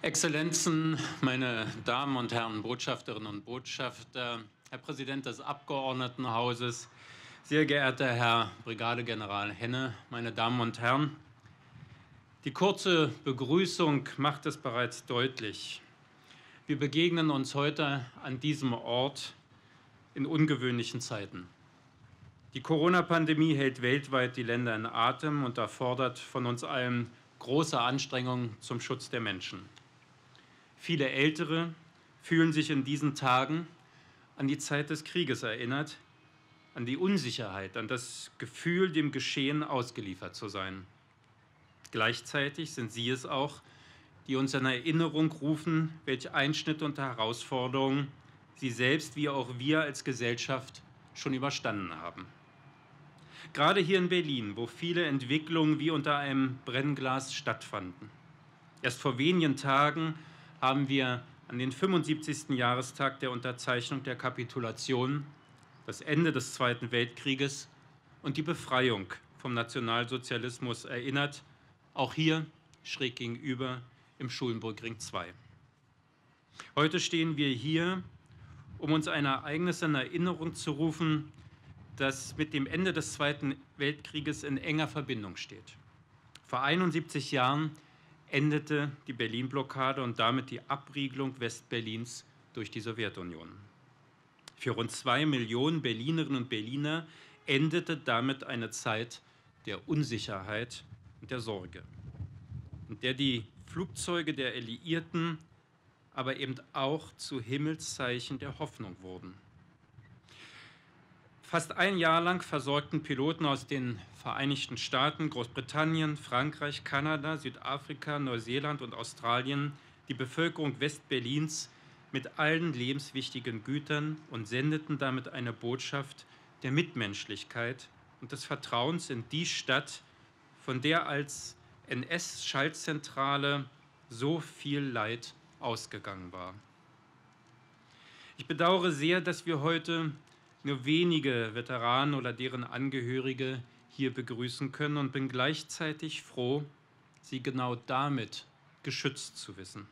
Exzellenzen, meine Damen und Herren Botschafterinnen und Botschafter, Herr Präsident des Abgeordnetenhauses, sehr geehrter Herr Brigadegeneral Henne, meine Damen und Herren! Die kurze Begrüßung macht es bereits deutlich. Wir begegnen uns heute an diesem Ort in ungewöhnlichen Zeiten. Die Corona-Pandemie hält weltweit die Länder in Atem und erfordert von uns allen große Anstrengungen zum Schutz der Menschen. Viele Ältere fühlen sich in diesen Tagen an die Zeit des Krieges erinnert, an die Unsicherheit, an das Gefühl, dem Geschehen ausgeliefert zu sein. Gleichzeitig sind sie es auch, die uns in Erinnerung rufen, welche Einschnitte und Herausforderungen sie selbst wie auch wir als Gesellschaft schon überstanden haben. Gerade hier in Berlin, wo viele Entwicklungen wie unter einem Brennglas stattfanden. Erst vor wenigen Tagen haben wir an den 75. Jahrestag der Unterzeichnung der Kapitulation, das Ende des Zweiten Weltkrieges und die Befreiung vom Nationalsozialismus erinnert, auch hier schräg gegenüber im Schulenburgring 2. Heute stehen wir hier, um uns ein Ereignis in Erinnerung zu rufen, das mit dem Ende des Zweiten Weltkrieges in enger Verbindung steht. Vor 71 Jahren endete die Berlin-Blockade und damit die Abriegelung Westberlins durch die Sowjetunion. Für rund 2 Millionen Berlinerinnen und Berliner endete damit eine Zeit der Unsicherheit und der Sorge, in der die Flugzeuge der Alliierten aber eben auch zu Himmelszeichen der Hoffnung wurden. Fast ein Jahr lang versorgten Piloten aus den Vereinigten Staaten, Großbritannien, Frankreich, Kanada, Südafrika, Neuseeland und Australien die Bevölkerung Westberlins mit allen lebenswichtigen Gütern und sendeten damit eine Botschaft der Mitmenschlichkeit und des Vertrauens in die Stadt, von der als NS-Schaltzentrale so viel Leid ausgegangen war. Ich bedauere sehr, dass wir heute nur wenige Veteranen oder deren Angehörige hier begrüßen können und bin gleichzeitig froh, sie genau damit geschützt zu wissen.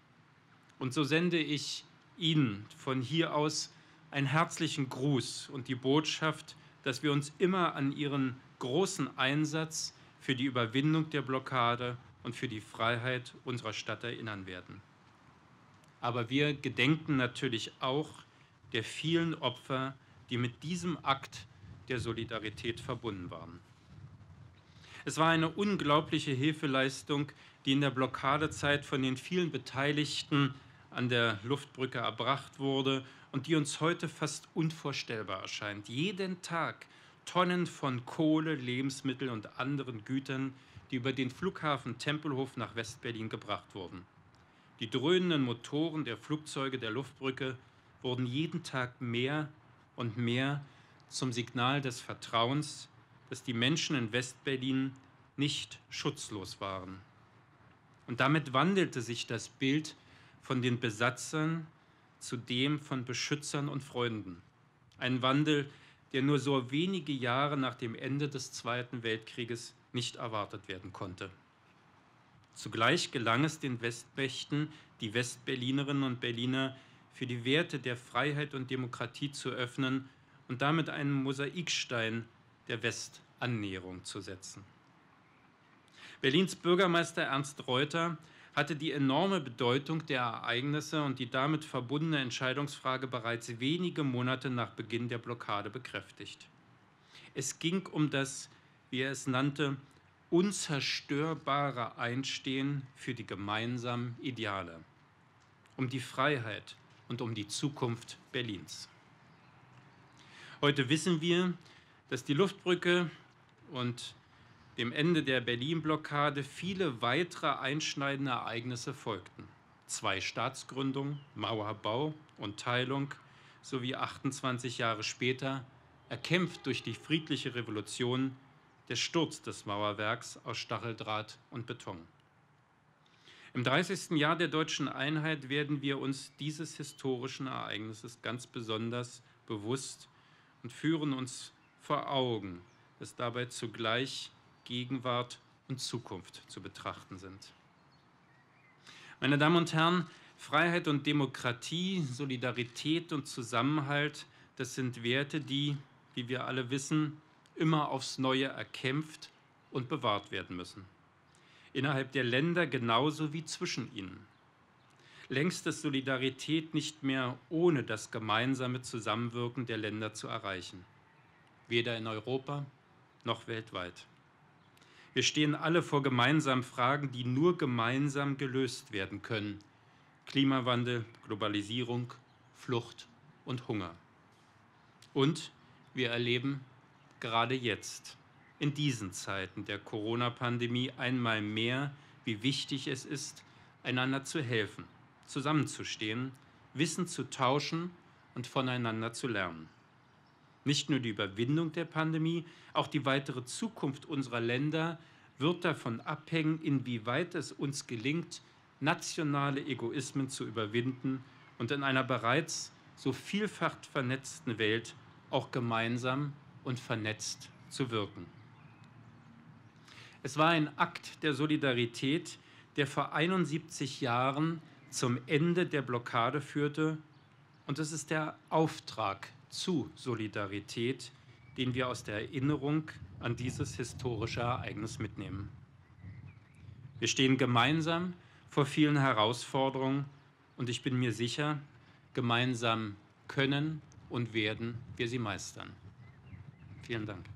Und so sende ich Ihnen von hier aus einen herzlichen Gruß und die Botschaft, dass wir uns immer an Ihren großen Einsatz für die Überwindung der Blockade und für die Freiheit unserer Stadt erinnern werden. Aber wir gedenken natürlich auch der vielen Opfer, die mit diesem Akt der Solidarität verbunden waren. Es war eine unglaubliche Hilfeleistung, die in der Blockadezeit von den vielen Beteiligten an der Luftbrücke erbracht wurde und die uns heute fast unvorstellbar erscheint. Jeden Tag Tonnen von Kohle, Lebensmitteln und anderen Gütern, die über den Flughafen Tempelhof nach Westberlin gebracht wurden. Die dröhnenden Motoren der Flugzeuge der Luftbrücke wurden jeden Tag mehr und mehr zum Signal des Vertrauens, dass die Menschen in Westberlin nicht schutzlos waren. Und damit wandelte sich das Bild von den Besatzern zu dem von Beschützern und Freunden. Ein Wandel, der nur so wenige Jahre nach dem Ende des Zweiten Weltkrieges nicht erwartet werden konnte. Zugleich gelang es den Westmächten, die Westberlinerinnen und Berliner für die Werte der Freiheit und Demokratie zu öffnen und damit einen Mosaikstein der Westannäherung zu setzen. Berlins Bürgermeister Ernst Reuter hatte die enorme Bedeutung der Ereignisse und die damit verbundene Entscheidungsfrage bereits wenige Monate nach Beginn der Blockade bekräftigt. Es ging um das, wie er es nannte, unzerstörbare Einstehen für die gemeinsamen Ideale, um die Freiheit und um die Zukunft Berlins. Heute wissen wir, dass die Luftbrücke und dem Ende der Berlin-Blockade viele weitere einschneidende Ereignisse folgten. 2 Staatsgründungen, Mauerbau und Teilung sowie 28 Jahre später, erkämpft durch die friedliche Revolution, der Sturz des Mauerwerks aus Stacheldraht und Beton. Im 30. Jahr der deutschen Einheit werden wir uns dieses historischen Ereignisses ganz besonders bewusst und führen uns vor Augen, dass dabei zugleich Gegenwart und Zukunft zu betrachten sind. Meine Damen und Herren, Freiheit und Demokratie, Solidarität und Zusammenhalt, das sind Werte, die, wie wir alle wissen, immer aufs Neue erkämpft und bewahrt werden müssen. Innerhalb der Länder genauso wie zwischen ihnen. Längst ist Solidarität nicht mehr ohne das gemeinsame Zusammenwirken der Länder zu erreichen. Weder in Europa noch weltweit. Wir stehen alle vor gemeinsamen Fragen, die nur gemeinsam gelöst werden können. Klimawandel, Globalisierung, Flucht und Hunger. Und wir erleben gerade jetzt, in diesen Zeiten der Corona-Pandemie, einmal mehr, wie wichtig es ist, einander zu helfen, zusammenzustehen, Wissen zu tauschen und voneinander zu lernen. Nicht nur die Überwindung der Pandemie, auch die weitere Zukunft unserer Länder wird davon abhängen, inwieweit es uns gelingt, nationale Egoismen zu überwinden und in einer bereits so vielfach vernetzten Welt auch gemeinsam und vernetzt zu wirken. Es war ein Akt der Solidarität, der vor 71 Jahren zum Ende der Blockade führte, und es ist der Auftrag zu Solidarität, den wir aus der Erinnerung an dieses historische Ereignis mitnehmen. Wir stehen gemeinsam vor vielen Herausforderungen und ich bin mir sicher, gemeinsam können und werden wir sie meistern. Vielen Dank.